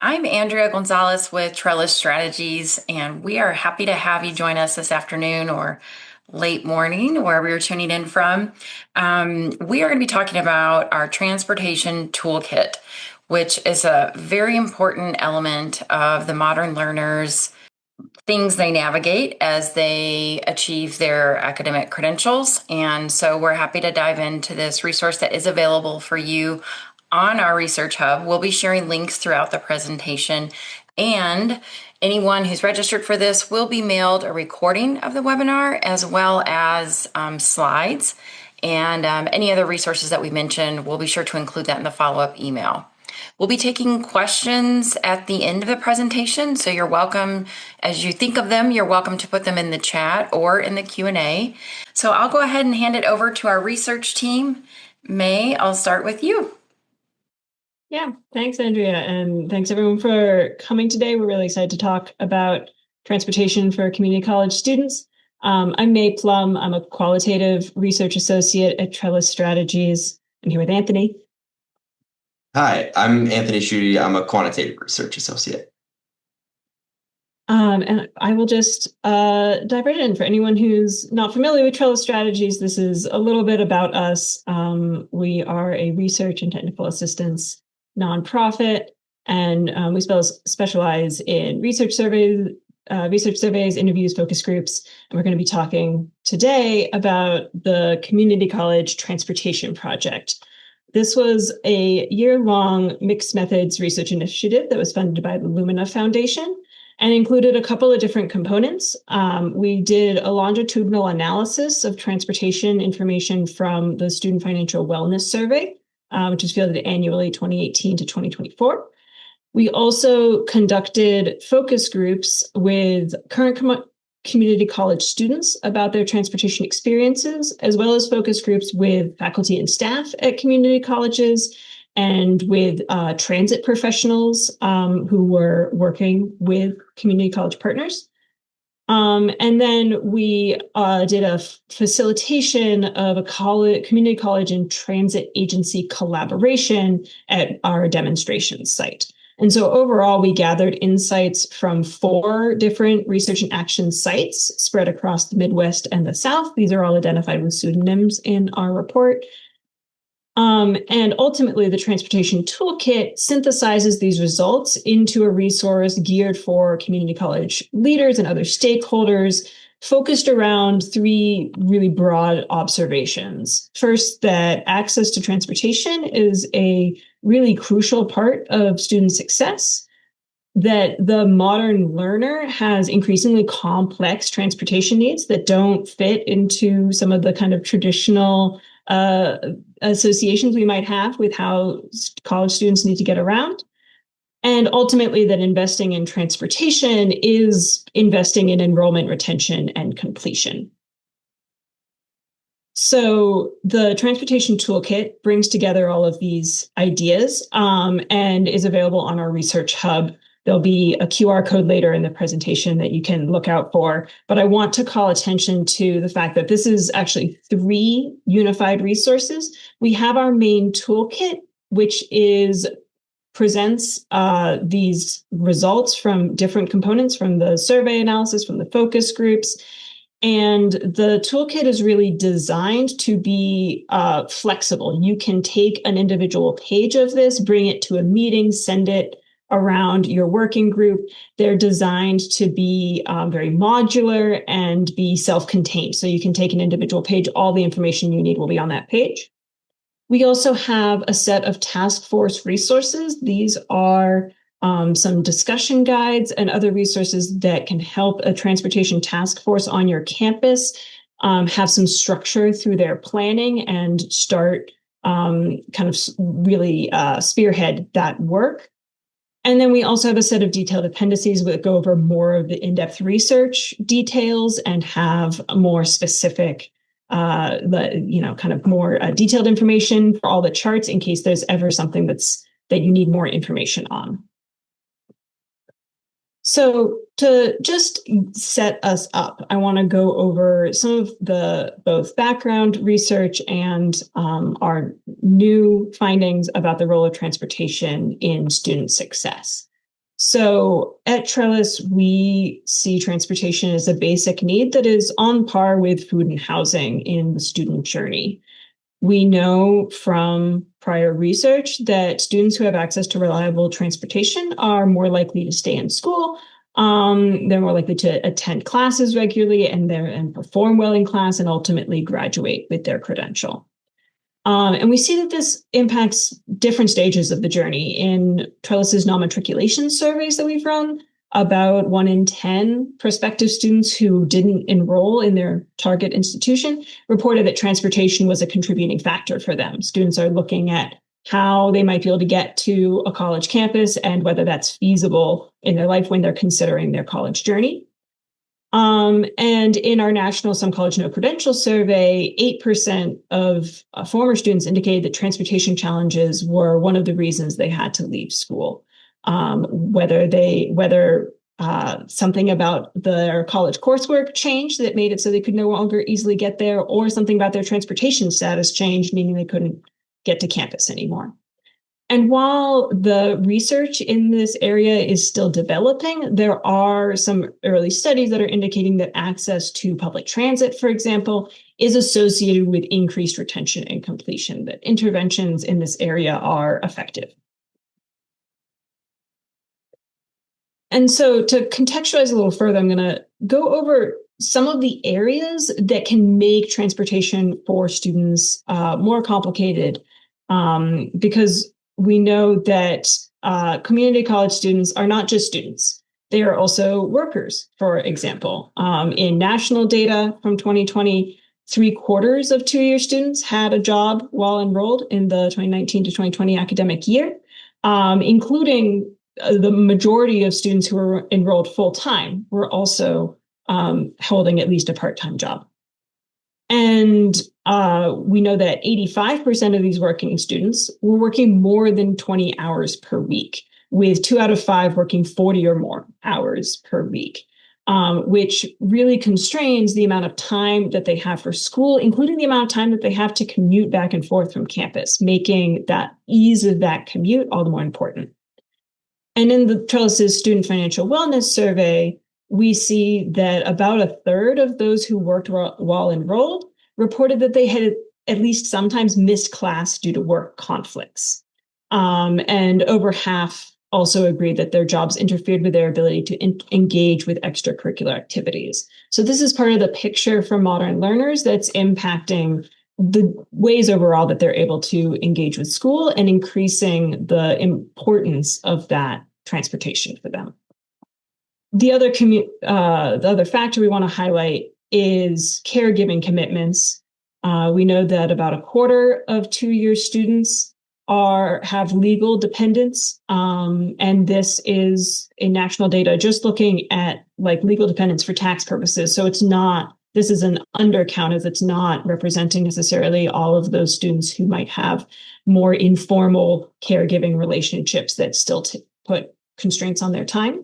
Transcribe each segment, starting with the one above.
I'm Andrea Gonzalez with Trellis Strategies, and we are happy to have you join us this afternoon or late morning, wherever you're tuning in from. We are going to be talking about our transportation toolkit, which is a very important element of the modern learner's things they navigate as they achieve their academic credentials. And so we're happy to dive into this resource that is available for you on our Research Hub. We'll be sharing links throughout the presentation, and anyone who's registered for this will be mailed a recording of the webinar as well as slides and any other resources that we mentioned. We'll be sure to include that in the follow-up email. We'll be taking questions at the end of the presentation, so you're welcome, as you think of them, you're welcome to put them in the chat or in the Q&A. So I'll go ahead and hand it over to our research team. May, I'll start with you. Yeah, thanks, Andrea, and thanks everyone for coming today. We're really excited to talk about transportation for community college students. I'm May Plumb. I'm a qualitative research associate at Trellis Strategies. I'm here with Anthony. Hi, I'm Anthony Schuette. I'm a quantitative research associate. And I will just dive right in. For anyone who's not familiar with Trellis Strategies, this is a little bit about us. We are a research and technical assistance nonprofit, and we specialize in research surveys, interviews, focus groups, and we're going to be talking today about the Community College Transportation Project. This was a year-long mixed methods research initiative that was funded by the Lumina Foundation and included a couple of different components. We did a longitudinal analysis of transportation information from the Student Financial Wellness Survey, which is fielded annually 2018 to 2024. We also conducted focus groups with current community college students about their transportation experiences, as well as focus groups with faculty and staff at community colleges and with transit professionals who were working with community college partners. And then we did a facilitation of a community college and transit agency collaboration at our demonstration site. And so overall, we gathered insights from 4 different research and action sites spread across the Midwest and the South. These are all identified with pseudonyms in our report. And ultimately, the Transportation Toolkit synthesizes these results into a resource geared for community college leaders and other stakeholders, focused around 3 really broad observations. First, that access to transportation is a really crucial part of student success, that the modern learner has increasingly complex transportation needs that don't fit into some of the kind of traditional associations we might have with how college students need to get around. And ultimately, that investing in transportation is investing in enrollment, retention, and completion. So the Transportation Toolkit brings together all of these ideas and is available on our Research Hub. There'll be a QR code later in the presentation that you can look out for. But I want to call attention to the fact that this is actually 3 unified resources. We have our main toolkit, which presents these results from different components, from the survey analysis, from the focus groups. And the toolkit is really designed to be flexible. You can take an individual page of this, bring it to a meeting, send it around your working group. They're designed to be very modular and be self-contained. So you can take an individual page. All the information you need will be on that page. We also have a set of task force resources. These are some discussion guides and other resources that can help a transportation task force on your campus have some structure through their planning and start kind of really spearhead that work. And then we also have a set of detailed appendices that go over more of the in-depth research details and have more specific, kind of more detailed information for all the charts in case there's ever something that you need more information on. So to just set us up, I want to go over some of the both background research and our new findings about the role of transportation in student success. So at Trellis, we see transportation as a basic need that is on par with food and housing in the student journey. We know from prior research that students who have access to reliable transportation are more likely to stay in school. They're more likely to attend classes regularly and perform well in class and ultimately graduate with their credential. And we see that this impacts different stages of the journey. In Trellis's non-matriculation surveys that we've run, about 1 in 10 prospective students who didn't enroll in their target institution reported that transportation was a contributing factor for them. Students are looking at how they might be able to get to a college campus and whether that's feasible in their life when they're considering their college journey. And in our national Some College No Credential survey, 8% of former students indicated that transportation challenges were one of the reasons they had to leave school. Whether something about their college coursework changed that made it so they could no longer easily get there, or something about their transportation status changed, meaning they couldn't get to campus anymore. And while the research in this area is still developing, there are some early studies that are indicating that access to public transit, for example, is associated with increased retention and completion, that interventions in this area are effective. And so to contextualize a little further, I'm going to go over some of the areas that can make transportation for students more complicated, because we know that community college students are not just students. They are also workers, for example. In national data from 2020, 3/4 of two-year students had a job while enrolled in the 2019 to 2020 academic year, including the majority of students who were enrolled full-time were also holding at least a part-time job. And we know that 85% of these working students were working more than 20 hours per week, with 2 out of 5 working 40 or more hours per week, which really constrains the amount of time that they have for school, including the amount of time that they have to commute back and forth from campus, making that ease of that commute all the more important. And in the Trellis's Student Financial Wellness Survey, we see that about 1/3 of those who worked while enrolled reported that they had at least sometimes missed class due to work conflicts. And over half also agreed that their jobs interfered with their ability to engage with extracurricular activities. So this is part of the picture for modern learners that's impacting the ways overall that they're able to engage with school and increasing the importance of that transportation for them. The other factor we want to highlight is caregiving commitments. We know that about 1/4 of two-year students have legal dependents, and this is in national data just looking at like legal dependents for tax purposes. So this is an undercount, as it's not representing necessarily all of those students who might have more informal caregiving relationships that still put constraints on their time.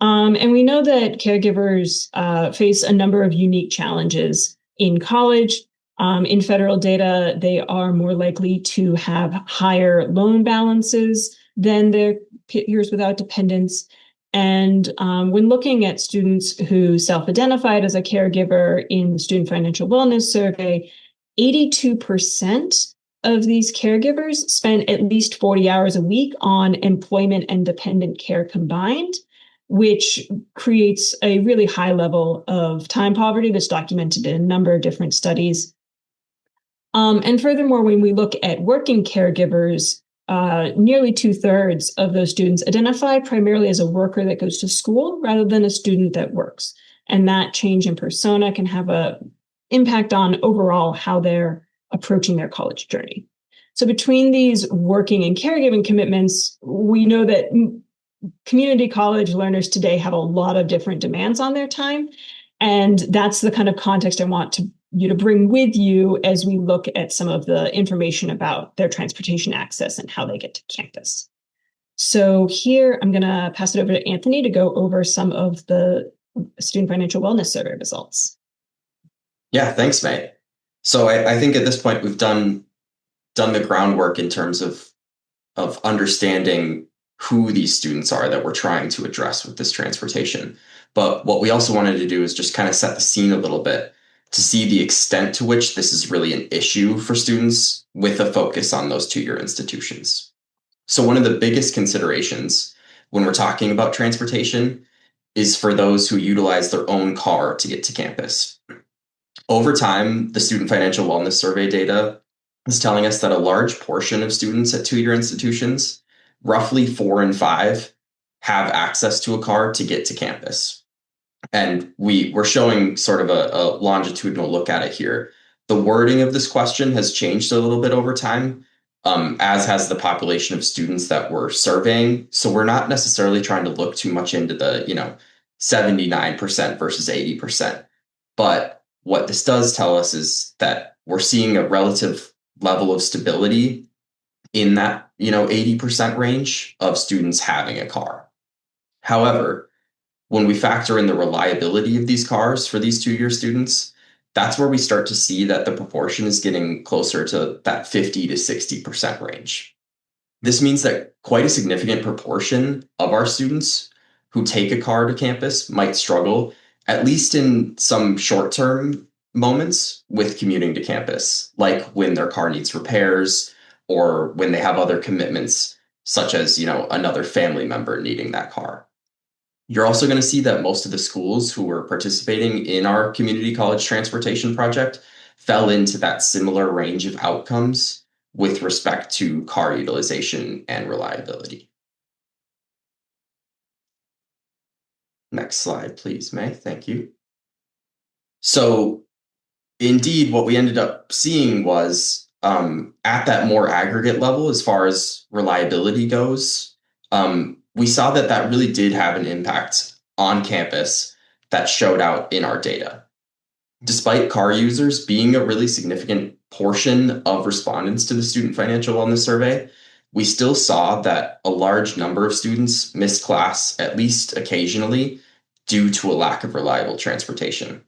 And we know that caregivers face a number of unique challenges in college. In federal data, they are more likely to have higher loan balances than their peers without dependents. And when looking at students who self-identified as a caregiver in the Student Financial Wellness Survey, 82% of these caregivers spend at least 40 hours a week on employment and dependent care combined, which creates a really high level of time poverty that's documented in a number of different studies. And furthermore, when we look at working caregivers, nearly 2/3 of those students identify primarily as a worker that goes to school rather than a student that works. And that change in persona can have an impact on overall how they're approaching their college journey. So between these working and caregiving commitments, we know that community college learners today have a lot of different demands on their time. And that's the kind of context I want you to bring with you as we look at some of the information about their transportation access and how they get to campus. So here, I'm going to pass it over to Anthony to go over some of the Student Financial Wellness Survey results. Yeah, thanks, May. So I think at this point we've done the groundwork in terms of understanding who these students are that we're trying to address with this transportation. But what we also wanted to do is just kind of set the scene a little bit to see the extent to which this is really an issue for students with a focus on those two-year institutions. So one of the biggest considerations when we're talking about transportation is for those who utilize their own car to get to campus. Over time, the Student Financial Wellness Survey data is telling us that a large portion of students at two-year institutions, roughly 4 in 5, have access to a car to get to campus. And we're showing sort of a longitudinal look at it here. The wording of this question has changed a little bit over time, as has the population of students that we're surveying. So we're not necessarily trying to look too much into the, 79% versus 80%. But what this does tell us is that we're seeing a relative level of stability in that, 80% range of students having a car. However, when we factor in the reliability of these cars for these two-year students, that's where we start to see that the proportion is getting closer to that 50 to 60% range. This means that quite a significant proportion of our students who take a car to campus might struggle, at least in some short-term moments, with commuting to campus, like when their car needs repairs or when they have other commitments, such as, another family member needing that car. You're also going to see that most of the schools who were participating in our community college transportation project fell into that similar range of outcomes with respect to car utilization and reliability. Next slide, please, May. Thank you. So indeed, what we ended up seeing was at that more aggregate level, as far as reliability goes, we saw that really did have an impact on campus that showed out in our data. Despite car users being a really significant portion of respondents to the Student Financial Wellness Survey, we still saw that a large number of students missed class at least occasionally due to a lack of reliable transportation.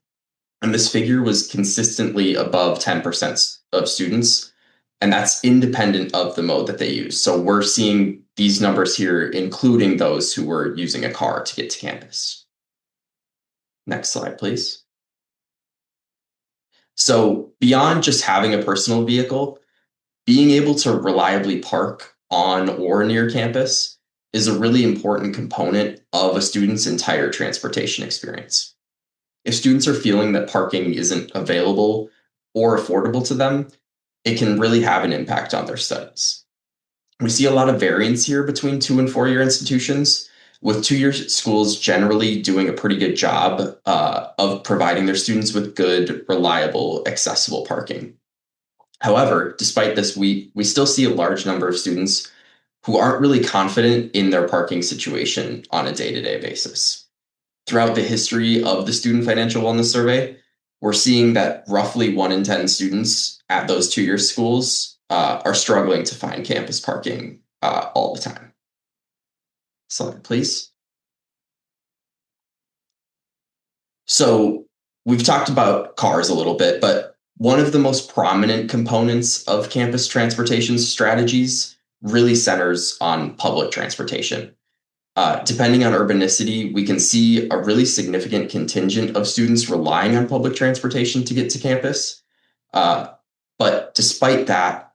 And this figure was consistently above 10% of students, and that's independent of the mode that they use. So we're seeing these numbers here, including those who were using a car to get to campus. Next slide, please. So beyond just having a personal vehicle, being able to reliably park on or near campus is a really important component of a student's entire transportation experience. If students are feeling that parking isn't available or affordable to them, it can really have an impact on their studies. We see a lot of variance here between 2- and 4-year institutions, with 2-year schools generally doing a pretty good job of providing their students with good, reliable, accessible parking. However, despite this, we still see a large number of students who aren't really confident in their parking situation on a day-to-day basis. Throughout the history of the Student Financial Wellness Survey, we're seeing that roughly 1 in 10 students at those 2-year schools are struggling to find campus parking all the time. Slide, please. So we've talked about cars a little bit, but one of the most prominent components of campus transportation strategies really centers on public transportation. Depending on urbanicity, we can see a really significant contingent of students relying on public transportation to get to campus. But despite that,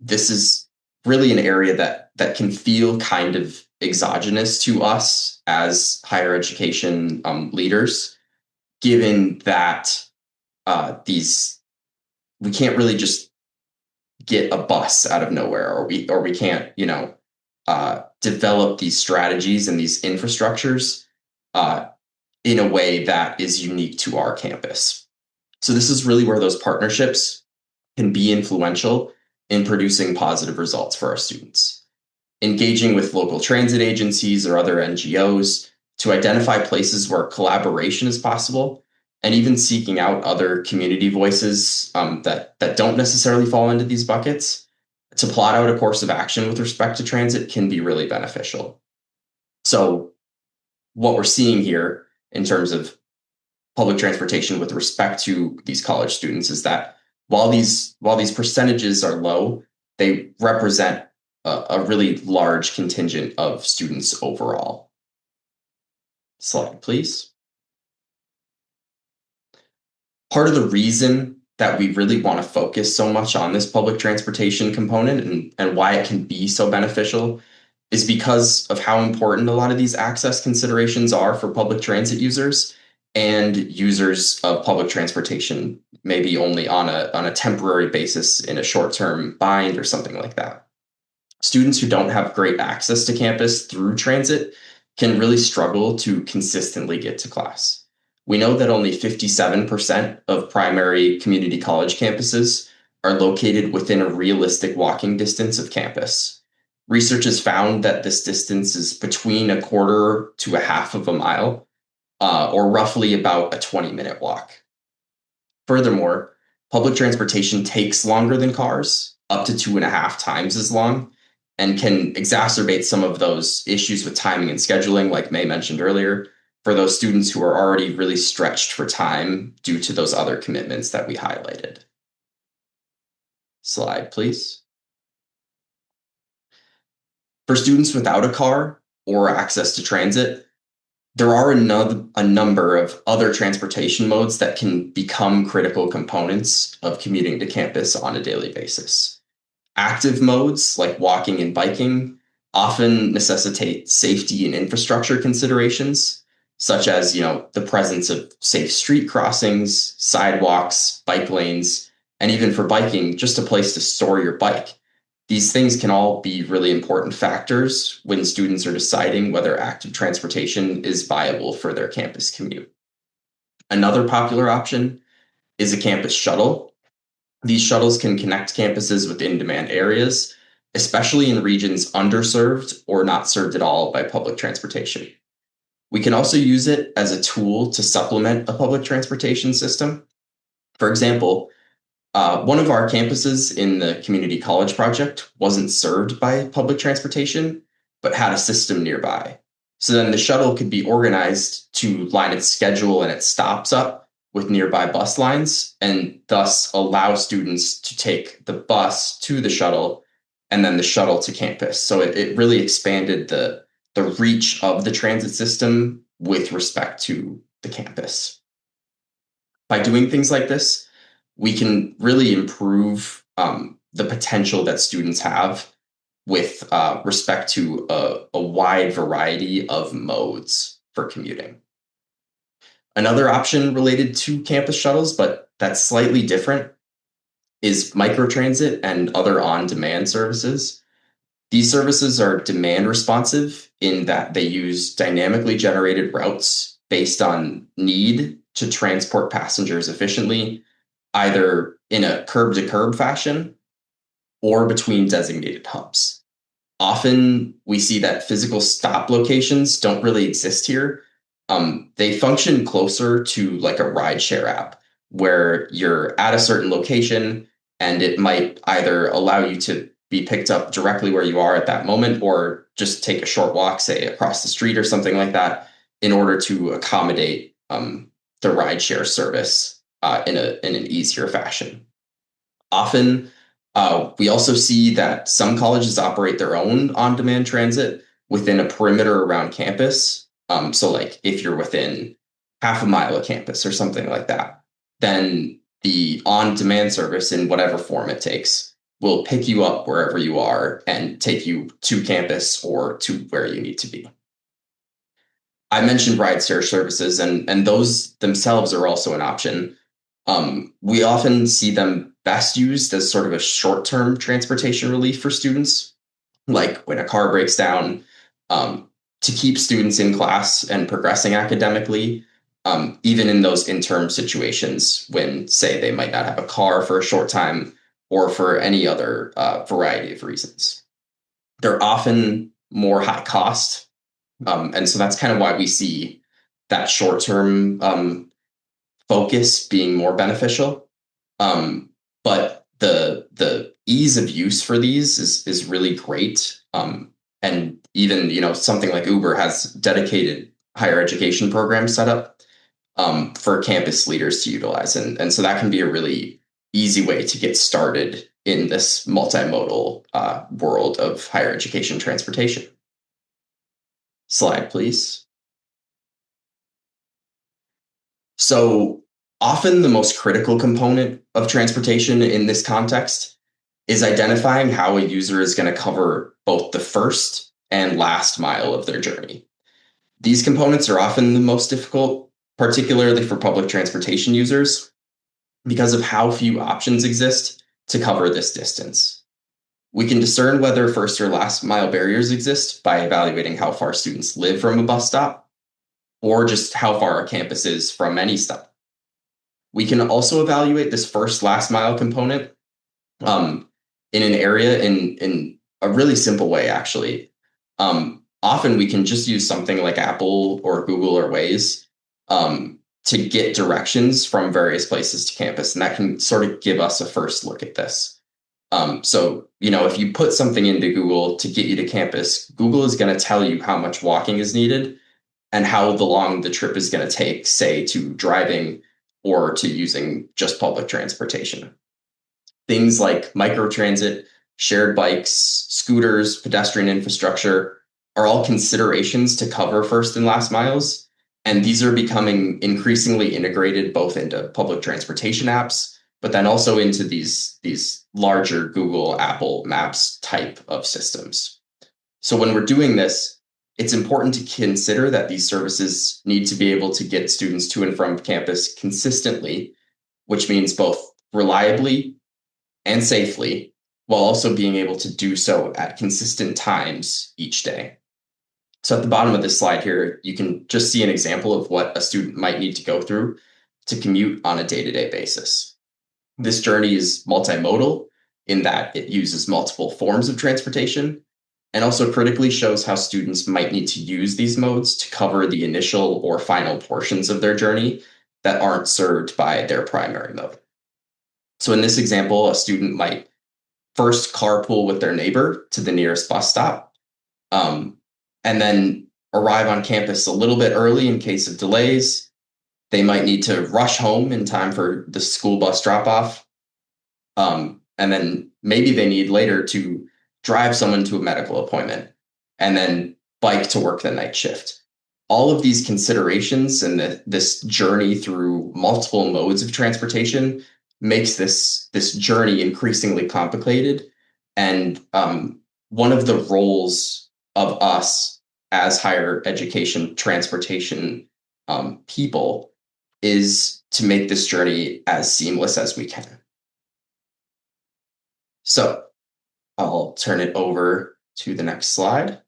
this is really an area that can feel kind of exogenous to us as higher education leaders, given that we can't really just get a bus out of nowhere, or we can't, develop these strategies and these infrastructures in a way that is unique to our campus. So this is really where those partnerships can be influential in producing positive results for our students. Engaging with local transit agencies or other NGOs to identify places where collaboration is possible, and even seeking out other community voices that don't necessarily fall into these buckets to plot out a course of action with respect to transit can be really beneficial. So what we're seeing here in terms of public transportation with respect to these college students is that while these percentages are low, they represent a really large contingent of students overall. Slide, please. Part of the reason that we really want to focus so much on this public transportation component and why it can be so beneficial is because of how important a lot of these access considerations are for public transit users and users of public transportation, maybe only on a temporary basis in a short-term bind or something like that. Students who don't have great access to campus through transit can really struggle to consistently get to class. We know that only 57% of primary community college campuses are located within a realistic walking distance of campus. Research has found that this distance is between a quarter to a half of a mile, or roughly about a 20-minute walk. Furthermore, public transportation takes longer than cars, up to 2.5 times as long, and can exacerbate some of those issues with timing and scheduling, like May mentioned earlier, for those students who are already really stretched for time due to those other commitments that we highlighted. Slide, please. For students without a car or access to transit, there are a number of other transportation modes that can become critical components of commuting to campus on a daily basis. Active modes like walking and biking often necessitate safety and infrastructure considerations, such as, the presence of safe street crossings, sidewalks, bike lanes, and even for biking, just a place to store your bike. These things can all be really important factors when students are deciding whether active transportation is viable for their campus commute. Another popular option is a campus shuttle. These shuttles can connect campuses with in-demand areas, especially in regions underserved or not served at all by public transportation. We can also use it as a tool to supplement a public transportation system. For example, one of our campuses in the community college project wasn't served by public transportation, but had a system nearby. So then the shuttle could be organized to line its schedule and its stops up with nearby bus lines, and thus allow students to take the bus to the shuttle and then the shuttle to campus. So it really expanded the reach of the transit system with respect to the campus. By doing things like this, we can really improve the potential that students have with respect to a wide variety of modes for commuting. Another option related to campus shuttles, but that's slightly different, is microtransit and other on-demand services. These services are demand responsive in that they use dynamically generated routes based on need to transport passengers efficiently, either in a curb-to-curb fashion or between designated hubs. Often we see that physical stop locations don't really exist here. They function closer to like a rideshare app where you're at a certain location and it might either allow you to be picked up directly where you are at that moment or just take a short walk, say across the street or something like that, in order to accommodate the rideshare service in an easier fashion. Often, we also see that some colleges operate their own on-demand transit within a perimeter around campus. So like if you're within half a mile of campus or something like that, then the on-demand service in whatever form it takes will pick you up wherever you are and take you to campus or to where you need to be. I mentioned rideshare services, and those themselves are also an option. We often see them best used as sort of a short-term transportation relief for students, like when a car breaks down, to keep students in class and progressing academically, even in those interim situations when, say, they might not have a car for a short time or for any other variety of reasons. They're often more high cost, and so that's kind of why we see that short-term focus being more beneficial. But the ease of use for these is really great. And even, something like Uber has dedicated higher education programs set up for campus leaders to utilize. And so that can be a really easy way to get started in this multimodal world of higher education transportation. Slide, please. So often the most critical component of transportation in this context is identifying how a user is going to cover both the first and last mile of their journey. These components are often the most difficult, particularly for public transportation users, because of how few options exist to cover this distance. We can discern whether first or last mile barriers exist by evaluating how far students live from a bus stop, or just how far our campus is from any stop. We can also evaluate this first last mile component in an area in a really simple way, actually. Often we can just use something like Apple or Google or Waze to get directions from various places to campus, and that can sort of give us a first look at this. So, if you put something into Google to get you to campus, Google is going to tell you how much walking is needed and how long the trip is going to take, say, to driving or to using just public transportation. Things like microtransit, shared bikes, scooters, pedestrian infrastructure are all considerations to cover first and last miles. And these are becoming increasingly integrated both into public transportation apps, but then also into these larger Google, Apple Maps type of systems. So when we're doing this, it's important to consider that these services need to be able to get students to and from campus consistently, which means both reliably and safely, while also being able to do so at consistent times each day. So at the bottom of this slide here, you can just see an example of what a student might need to go through to commute on a day-to-day basis. This journey is multimodal in that it uses multiple forms of transportation, and also critically shows how students might need to use these modes to cover the initial or final portions of their journey that aren't served by their primary mode. So in this example, a student might first carpool with their neighbor to the nearest bus stop, and then arrive on campus a little bit early in case of delays. They might need to rush home in time for the school bus drop-off, and then maybe they need later to drive someone to a medical appointment, and then bike to work the night shift. All of these considerations and this journey through multiple modes of transportation makes this journey increasingly complicated. And one of the roles of us as higher education transportation people is to make this journey as seamless as we can. So I'll turn it over to the next slide,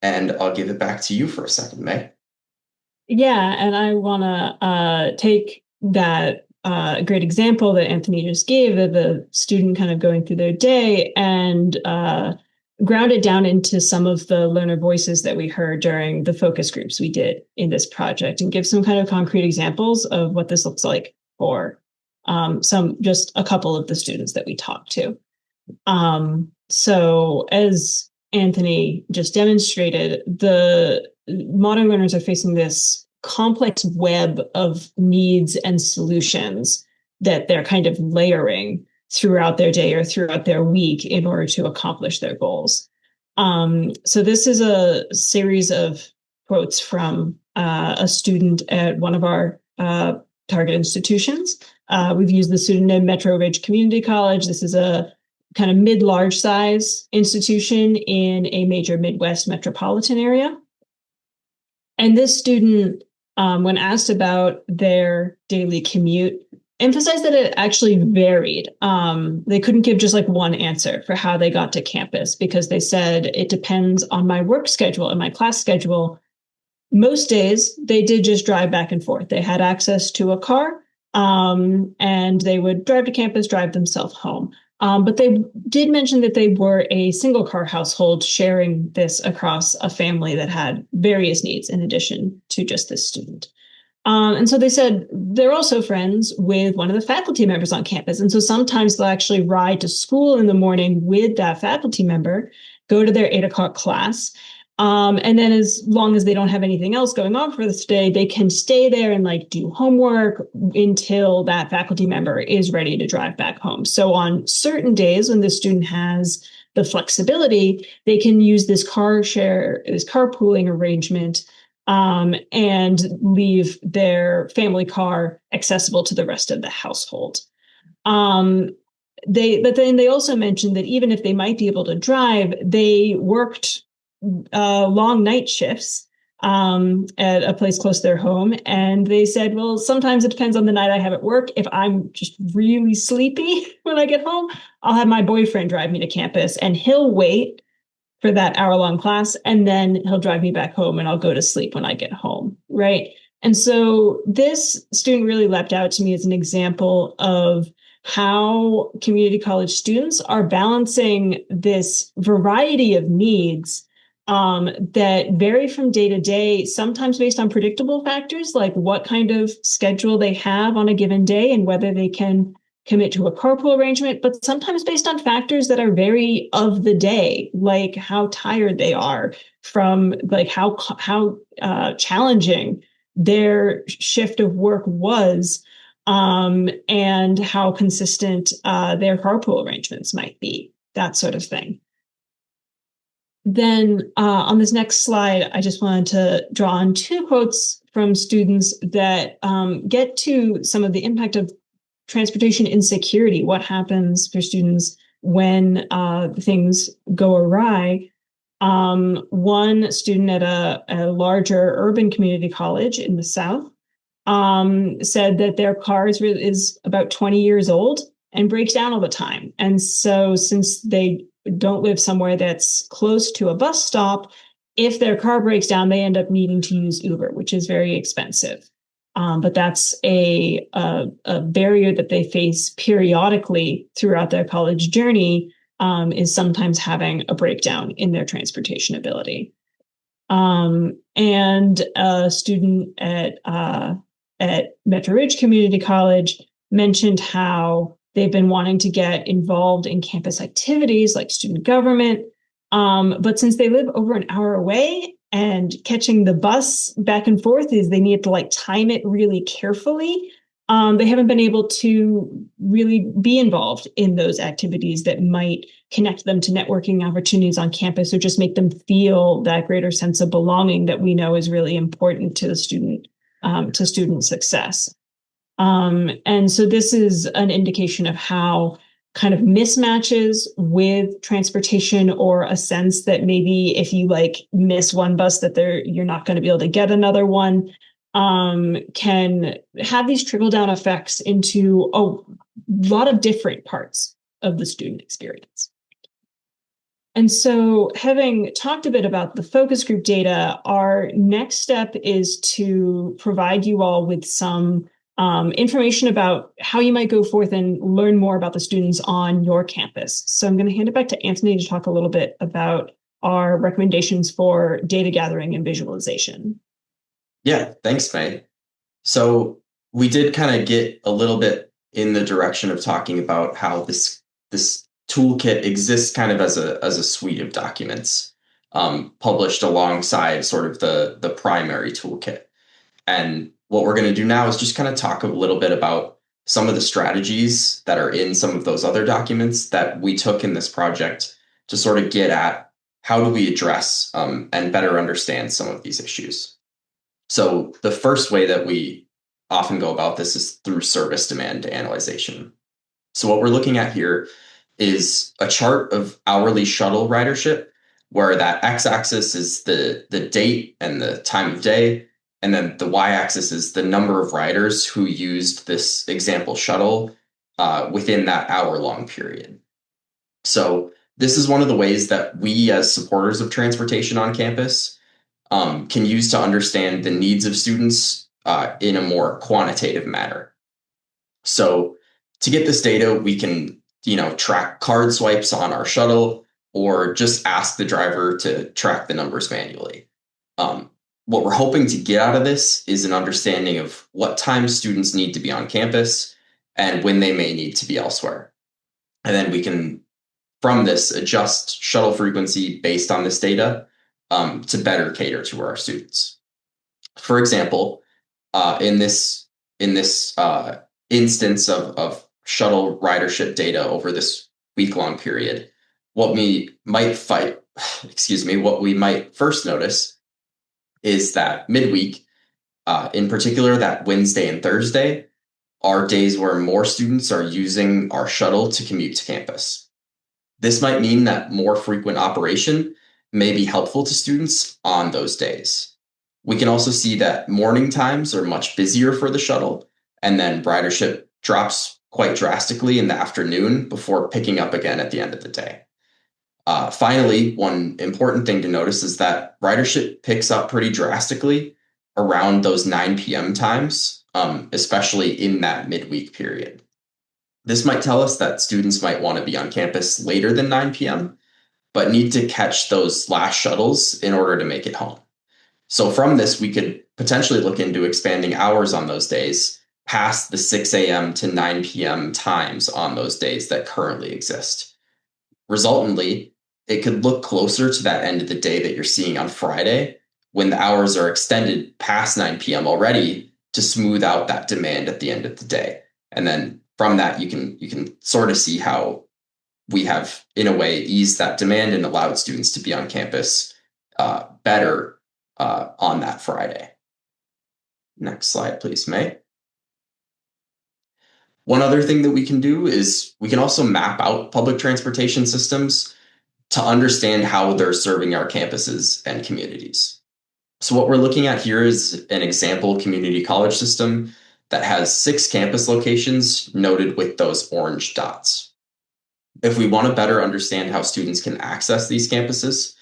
and I'll give it back to you for a second, May. Yeah, and I want to take that great example that Anthony just gave of the student kind of going through their day and ground it down into some of the learner voices that we heard during the focus groups we did in this project, and give some kind of concrete examples of what this looks like for just a couple of the students that we talked to. So as Anthony just demonstrated, the modern learners are facing this complex web of needs and solutions that they're kind of layering throughout their day or throughout their week in order to accomplish their goals. So this is a series of quotes from a student at one of our target institutions. We've used the pseudonym Metro Ridge Community College. This is a kind of mid-large size institution in a major Midwest metropolitan area. And this student, when asked about their daily commute, emphasized that it actually varied. They couldn't give just like one answer for how they got to campus, because they said it depends on my work schedule and my class schedule. Most days they did just drive back and forth. They had access to a car, and they would drive to campus, drive themselves home. But they did mention that they were a single car household, sharing this across a family that had various needs in addition to just this student. And so they said they're also friends with one of the faculty members on campus. And so sometimes they'll actually ride to school in the morning with that faculty member, go to their 8 o'clock class, And then as long as they don't have anything else going on for this day, they can stay there and like do homework until that faculty member is ready to drive back home. So on certain days when the student has the flexibility, they can use this carpooling arrangement, and leave their family car accessible to the rest of the household. But then they also mentioned that even if they might be able to drive, they worked long night shifts at a place close to their home. And they said, well, sometimes it depends on the night I have at work. If I'm just really sleepy when I get home, I'll have my boyfriend drive me to campus and he'll wait for that hour-long class, and then he'll drive me back home and I'll go to sleep when I get home, right? And so this student really leapt out to me as an example of how community college students are balancing this variety of needs, that vary from day to day, sometimes based on predictable factors like what kind of schedule they have on a given day and whether they can commit to a carpool arrangement, but sometimes based on factors that are very of the day, like how tired they are from, like how challenging their shift of work was, and how consistent their carpool arrangements might be, that sort of thing. Then on this next slide, I just wanted to draw on two quotes from students that get to some of the impact of transportation insecurity, what happens for students when things go awry. One student at a larger urban community college in the South said that their car is about 20 years old and breaks down all the time. And so since they don't live somewhere that's close to a bus stop, if their car breaks down, they end up needing to use Uber, which is very expensive. But that's a barrier that they face periodically throughout their college journey, is sometimes having a breakdown in their transportation ability. And a student at Metro Ridge Community College mentioned how they've been wanting to get involved in campus activities like student government. But since they live over an hour away, and catching the bus back and forth is they need to like time it really carefully. They haven't been able to really be involved in those activities that might connect them to networking opportunities on campus or just make them feel that greater sense of belonging that we know is really important to the student, to student success. And so this is an indication of how kind of mismatches with transportation, or a sense that maybe if you like miss one bus that you're not going to be able to get another one, can have these trickle down effects into a lot of different parts of the student experience. And so, having talked a bit about the focus group data, our next step is to provide you all with some information about how you might go forth and learn more about the students on your campus. So I'm going to hand it back to Anthony to talk a little bit about our recommendations for data gathering and visualization. Yeah, thanks, May. So we did kind of get a little bit in the direction of talking about how this toolkit exists kind of as a suite of documents, published alongside sort of the primary toolkit. And what we're going to do now is just kind of talk a little bit about some of the strategies that are in some of those other documents that we took in this project to sort of get at how do we address and better understand some of these issues. So the first way that we often go about this is through service demand analyzation. So what we're looking at here is a chart of hourly shuttle ridership, where that x-axis is the date and the time of day, and then the y-axis is the number of riders who used this example shuttle within that hour-long period. So this is one of the ways that we, as supporters of transportation on campus, can use to understand the needs of students in a more quantitative manner. So to get this data, we can, track card swipes on our shuttle, or just ask the driver to track the numbers manually. What we're hoping to get out of this is an understanding of what time students need to be on campus and when they may need to be elsewhere. And then we can, from this, adjust shuttle frequency based on this data to better cater to our students. For example, in this instance of shuttle ridership data over this week-long period, what we might first notice is that midweek, in particular, that Wednesday and Thursday, are days where more students are using our shuttle to commute to campus. This might mean that more frequent operation may be helpful to students on those days. We can also see that morning times are much busier for the shuttle, and then ridership drops quite drastically in the afternoon before picking up again at the end of the day. Finally, one important thing to notice is that ridership picks up pretty drastically around those 9 p.m. times, especially in that midweek period. This might tell us that students might want to be on campus later than 9 p.m., but need to catch those last shuttles in order to make it home. So from this, we could potentially look into expanding hours on those days past the 6 a.m. to 9 p.m. times on those days that currently exist. Resultantly, it could look closer to that end of the day that you're seeing on Friday, when the hours are extended past 9 p.m. already to smooth out that demand at the end of the day. And then from that, you can sort of see how we have, in a way, eased that demand and allowed students to be on campus better on that Friday. Next slide, please, May. One other thing that we can do is we can also map out public transportation systems to understand how they're serving our campuses and communities. So what we're looking at here is an example community college system that has 6 campus locations noted with those orange dots. If we want to better understand how students can access these campuses,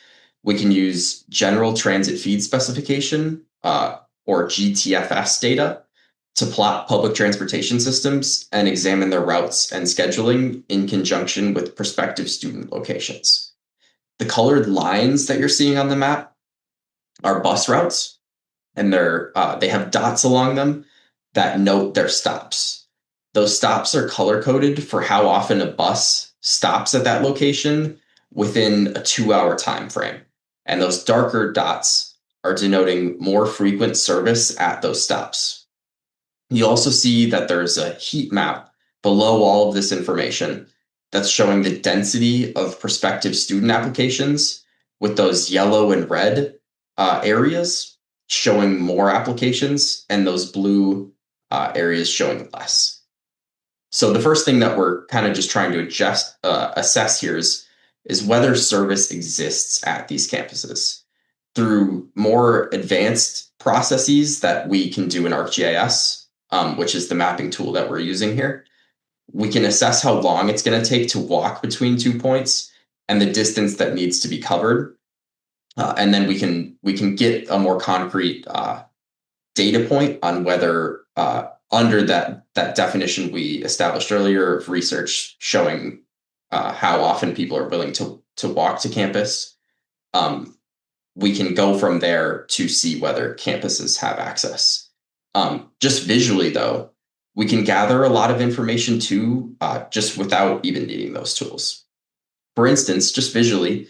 we can use General Transit Feed Specification, or GTFS data, to plot public transportation systems and examine their routes and scheduling in conjunction with prospective student locations. The colored lines that you're seeing on the map are bus routes, and they have dots along them that note their stops. Those stops are color-coded for how often a bus stops at that location within a 2-hour time frame. And those darker dots are denoting more frequent service at those stops. You also see that there's a heat map below all of this information that's showing the density of prospective student applications, with those yellow and red areas showing more applications and those blue areas showing less. So the first thing that we're kind of just trying to assess here is whether service exists at these campuses. Through more advanced processes that we can do in ArcGIS, which is the mapping tool that we're using here, we can assess how long it's going to take to walk between 2 points and the distance that needs to be covered. And then we can get a more concrete data point on whether under that definition we established earlier of research showing how often people are willing to walk to campus, we can go from there to see whether campuses have access. Just visually, though, we can gather a lot of information too, just without even needing those tools. For instance, just visually,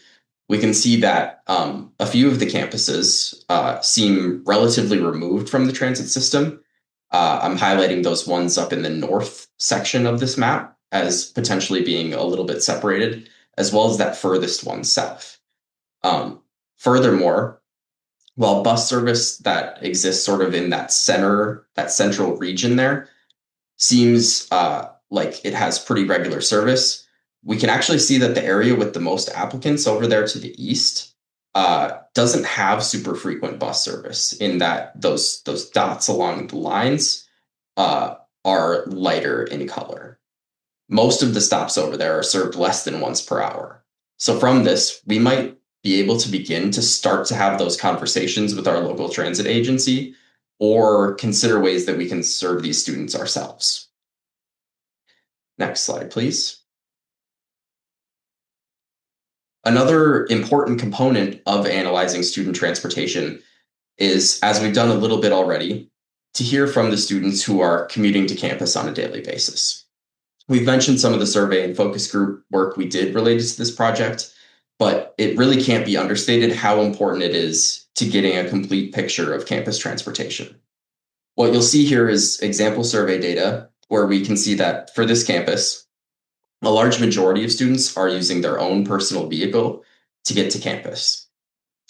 we can see that a few of the campuses seem relatively removed from the transit system. I'm highlighting those ones up in the north section of this map as potentially being a little bit separated, as well as that furthest one south. Furthermore, while bus service that exists sort of in that central region there seems like it has pretty regular service, we can actually see that the area with the most applicants over there to the east doesn't have super frequent bus service, in that those dots along the lines are lighter in color. Most of the stops over there are served less than once per hour. So from this, we might be able to begin to start to have those conversations with our local transit agency, or consider ways that we can serve these students ourselves. Next slide, please. Another important component of analyzing student transportation is, as we've done a little bit already, to hear from the students who are commuting to campus on a daily basis. We've mentioned some of the survey and focus group work we did related to this project, but it really can't be understated how important it is to getting a complete picture of campus transportation. What you'll see here is example survey data where we can see that for this campus, a large majority of students are using their own personal vehicle to get to campus.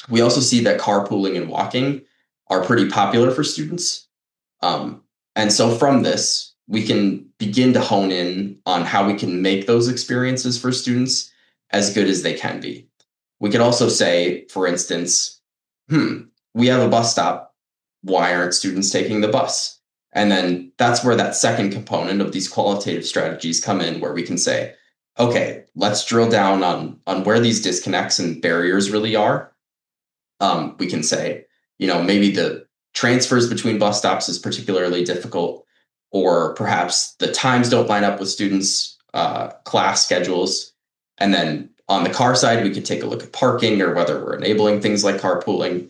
We also see that carpooling and walking are pretty popular for students. And so from this, we can begin to hone in on how we can make those experiences for students as good as they can be. We could also say, for instance, we have a bus stop. Why aren't students taking the bus? And then that's where that second component of these qualitative strategies come in, where we can say, okay, let's drill down on where these disconnects and barriers really are. We can say, maybe the transfers between bus stops is particularly difficult, or perhaps the times don't line up with students' class schedules. And then on the car side, we could take a look at parking or whether we're enabling things like carpooling.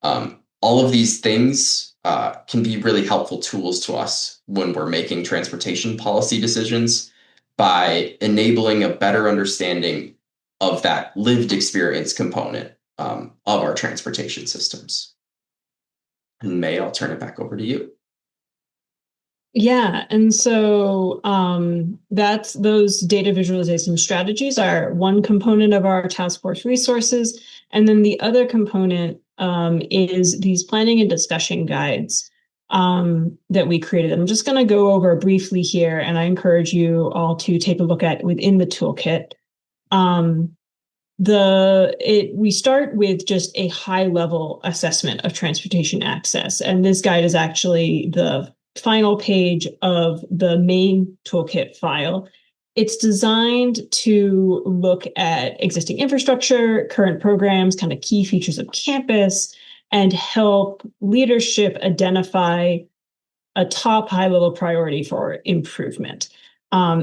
All of these things can be really helpful tools to us when we're making transportation policy decisions by enabling a better understanding of that lived experience component of our transportation systems. And May, I'll turn it back over to you. Yeah, and so that's those data visualization strategies are one component of our task force resources. And then the other component is these planning and discussion guides that we created. I'm just going to go over briefly here, and I encourage you all to take a look at within the toolkit. We start with just a high level assessment of transportation access, and this guide is actually the final page of the main toolkit file. It's designed to look at existing infrastructure, current programs, kind of key features of campus, and help leadership identify a top high-level priority for improvement.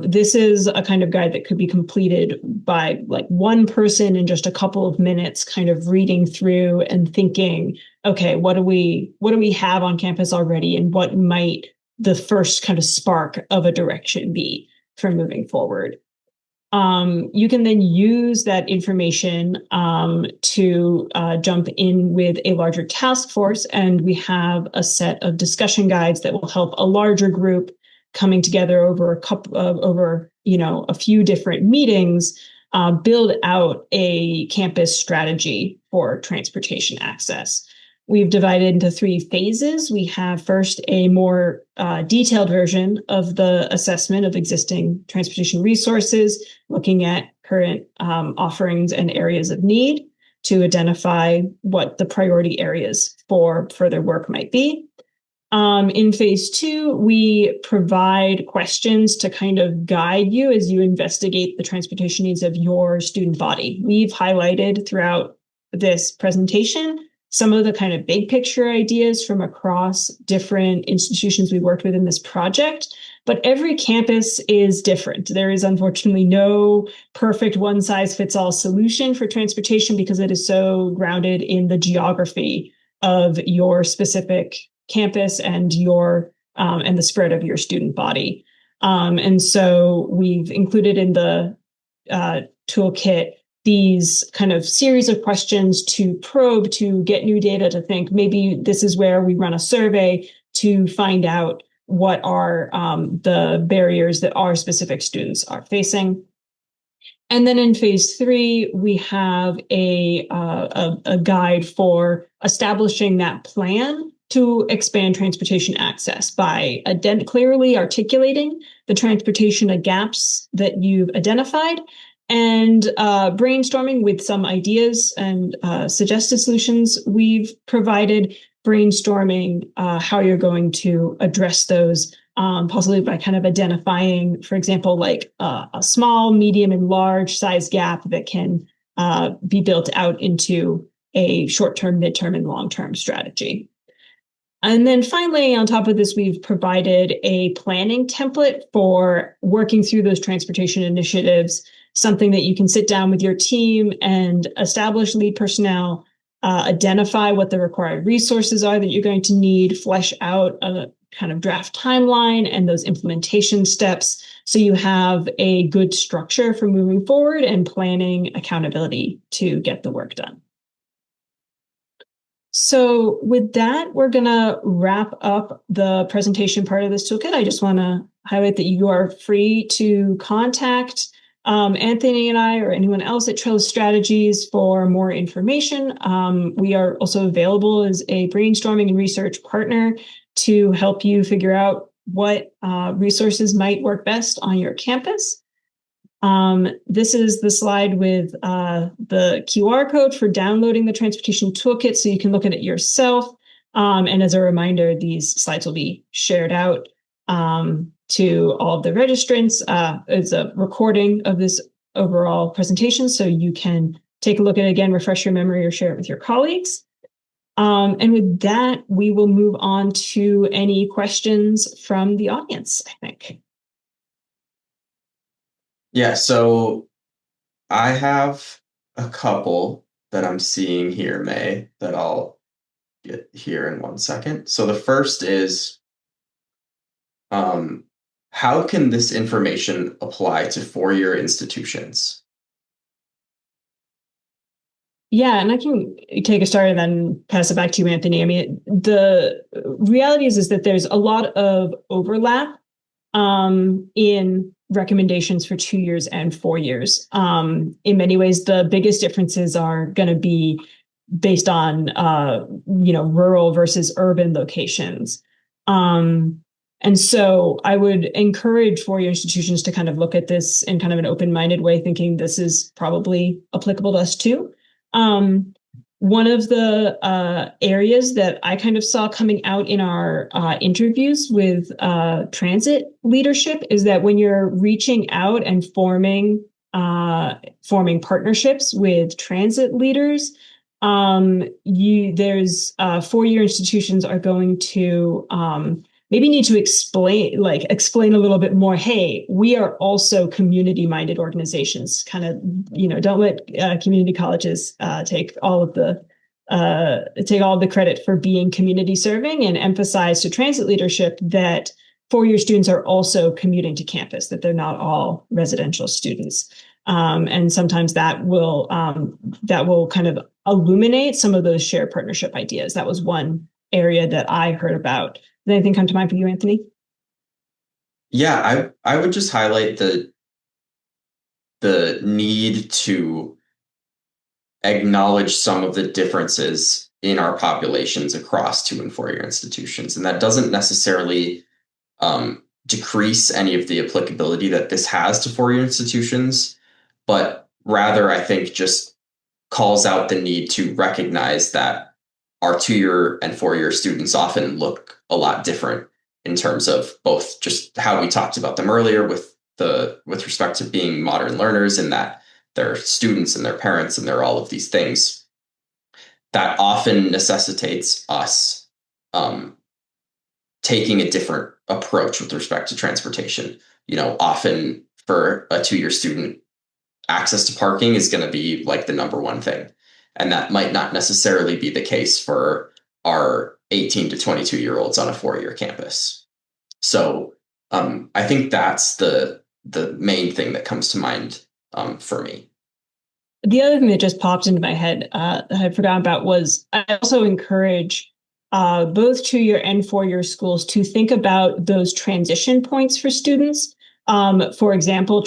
This is a kind of guide that could be completed by like one person in just a couple of minutes, kind of reading through and thinking, okay, what do we have on campus already, and what might the first kind of spark of a direction be for moving forward? You can then use that information to jump in with a larger task force, and we have a set of discussion guides that will help a larger group coming together over a few different meetings, build out a campus strategy for transportation access. We've divided into 3 phases. We have first a more detailed version of the assessment of existing transportation resources, looking at current offerings and areas of need to identify what the priority areas for further work might be. In phase 2, we provide questions to kind of guide you as you investigate the transportation needs of your student body. We've highlighted throughout this presentation some of the kind of big picture ideas from across different institutions we worked with in this project, but every campus is different. There is unfortunately no perfect one-size-fits-all solution for transportation because it is so grounded in the geography of your specific campus and and the spread of your student body. And so we've included in the toolkit these kind of series of questions to probe, to get new data, to think maybe this is where we run a survey to find out what are the barriers that our specific students are facing. And then in phase 3, we have a guide for establishing that plan to expand transportation access by clearly articulating the transportation gaps that you've identified and brainstorming with some ideas and suggested solutions. We've provided brainstorming how you're going to address those, possibly by kind of identifying, for example, like a small, medium, and large size gap that can be built out into a short-term, mid-term, and long-term strategy. And then finally, on top of this, we've provided a planning template for working through those transportation initiatives, something that you can sit down with your team and establish lead personnel, identify what the required resources are that you're going to need, flesh out a kind of draft timeline and those implementation steps, so you have a good structure for moving forward and planning accountability to get the work done. So with that, we're going to wrap up the presentation part of this toolkit. I just want to highlight that you are free to contact Anthony and I or anyone else at Trellis Strategies for more information. We are also available as a brainstorming and research partner to help you figure out what resources might work best on your campus. This is the slide with the QR code for downloading the transportation toolkit so you can look at it yourself. And as a reminder, these slides will be shared out to all of the registrants. It's a recording of this overall presentation, so you can take a look at it again, refresh your memory, or share it with your colleagues. And with that, we will move on to any questions from the audience, I think. Yeah, so I have a couple that I'm seeing here, May, that I'll get here in 1 second. So the first is, how can this information apply to four-year institutions? Yeah, and I can take a start and then pass it back to you, Anthony. I mean, the reality is that there's a lot of overlap in recommendations for 2 years and 4 years. In many ways, the biggest differences are going to be based on rural versus urban locations. And so I would encourage four-year institutions to kind of look at this in kind of an open-minded way, thinking this is probably applicable to us too. One of the areas that I kind of saw coming out in our interviews with transit leadership is that when you're reaching out and forming partnerships with transit leaders, there's four-year institutions are going to maybe need to explain a little bit more. Hey, we are also community-minded organizations. Kind of, don't let community colleges take all of the credit for being community serving, and emphasize to transit leadership that four-year students are also commuting to campus, that they're not all residential students. And sometimes that will kind of illuminate some of those shared partnership ideas. That was one area that I heard about. Does anything come to mind for you, Anthony? Yeah, I would just highlight the need to acknowledge some of the differences in our populations across 2- and 4-year institutions. And that doesn't necessarily decrease any of the applicability that this has to 4-year institutions, but rather, I think, just calls out the need to recognize that our 2-year and 4-year students often look a lot different in terms of both just how we talked about them earlier with respect to being modern learners, and that they're students and their parents and they're all of these things. That often necessitates us taking a different approach with respect to transportation. Often for a 2-year student, access to parking is going to be like the number one thing. And that might not necessarily be the case for our 18 to 22-year-olds on a 4-year campus. So I think that's the main thing that comes to mind for me. The other thing that just popped into my head that I had forgotten about was I also encourage both 2-year and 4-year schools to think about those transition points for students. For example,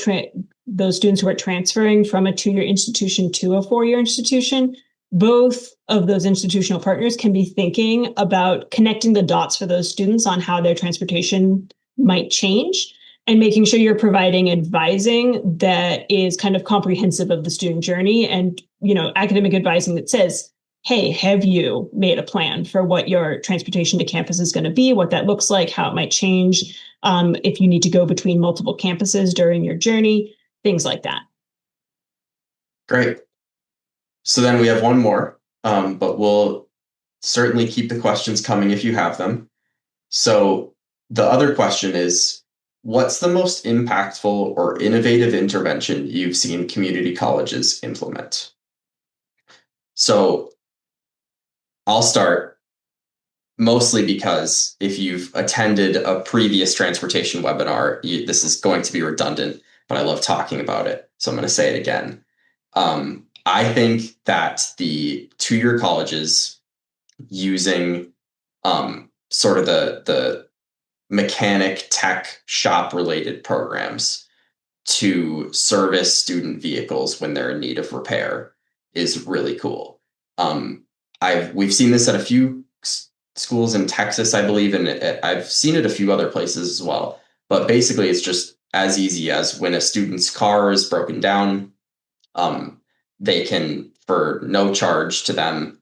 those students who are transferring from a 2-year institution to a 4-year institution, both of those institutional partners can be thinking about connecting the dots for those students on how their transportation might change, and making sure you're providing advising that is kind of comprehensive of the student journey, and academic advising that says, hey, have you made a plan for what your transportation to campus is going to be, what that looks like, how it might change, if you need to go between multiple campuses during your journey, things like that. Great. So then we have one more, but we'll certainly keep the questions coming if you have them. So the other question is, what's the most impactful or innovative intervention you've seen community colleges implement? So I'll start. mostly because if you've attended a previous transportation webinar, this is going to be redundant, but I love talking about it. So I'm going to say it again. I think that the two-year colleges using sort of the mechanic tech shop related programs to service student vehicles when they're in need of repair is really cool. We've seen this at a few schools in Texas, I believe, and I've seen it a few other places as well. But basically, it's just as easy as when a student's car is broken down, they can, for no charge to them,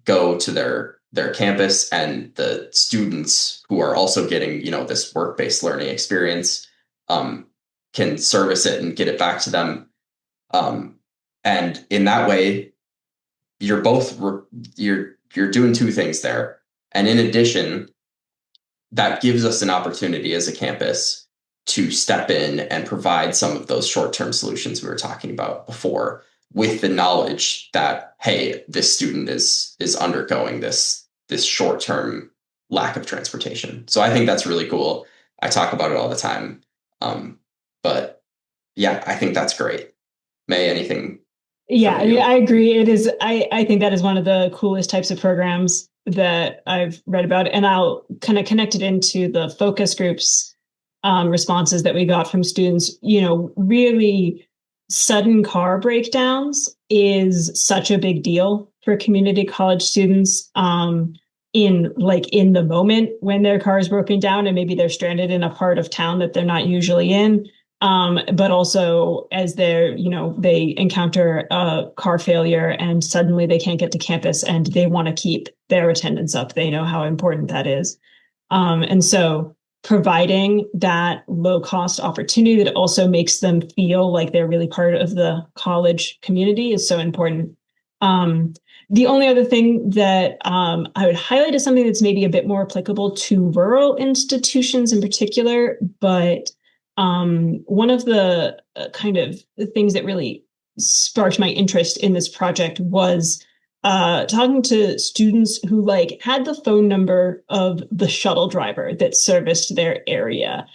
go to their campus, and the students who are also getting, this work-based learning experience, can service it and get it back to them. And in that way, you're doing two things there. And in addition, that gives us an opportunity as a campus to step in and provide some of those short-term solutions we were talking about before, with the knowledge that, hey, this student is undergoing this short-term lack of transportation. So I think that's really cool. I talk about it all the time. But yeah, I think that's great. May, anything? Yeah, I mean, I agree. It is. I think that is one of the coolest types of programs that I've read about, and I'll kind of connect it into the focus groups responses that we got from students. Really sudden car breakdowns is such a big deal for community college students. In the moment when their car is broken down and maybe they're stranded in a part of town that they're not usually in. But also as they encounter a car failure and suddenly they can't get to campus and they want to keep their attendance up. They know how important that is. And so providing that low cost opportunity that also makes them feel like they're really part of the college community is so important. The only other thing that I would highlight is something that's maybe a bit more applicable to rural institutions in particular, but one of the kind of things that really sparked my interest in this project was talking to students who had the phone number of the shuttle driver that serviced their area.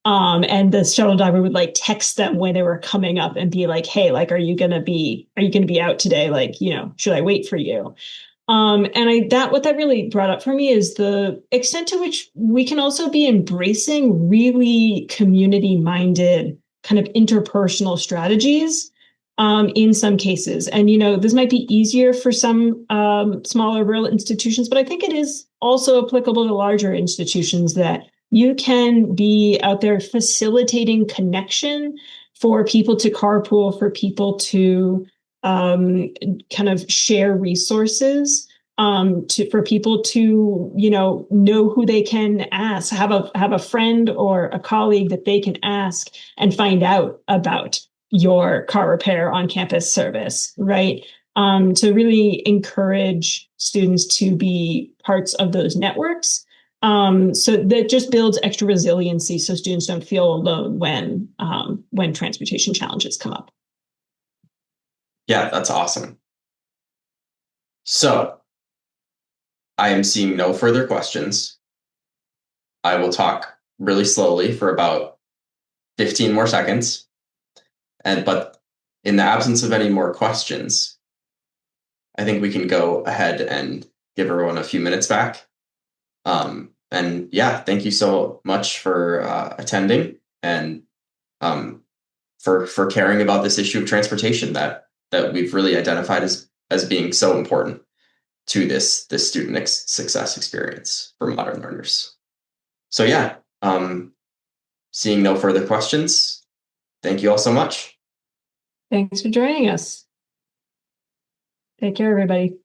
And the shuttle driver would text them when they were coming up and be like, hey, are you gonna be out today? Should I wait for you? What that really brought up for me is the extent to which we can also be embracing really community-minded kind of interpersonal strategies in some cases. And, this might be easier for some smaller rural institutions, but I think it is also applicable to larger institutions that you can be out there facilitating connection for people to carpool, for people to kind of share resources, for people to know who they can ask, have a friend or a colleague that they can ask and find out about your car repair on campus service, right? To really encourage students to be parts of those networks. So that just builds extra resiliency so students don't feel alone when transportation challenges come up. Yeah, that's awesome. So I am seeing no further questions. I will talk really slowly for about 15 more seconds. But in the absence of any more questions, I think we can go ahead and give everyone a few minutes back. And yeah, thank you so much for attending and for caring about this issue of transportation that we've really identified as being so important to this student success experience for modern learners. So yeah, seeing no further questions, thank you all so much. Thanks for joining us. Take care, everybody.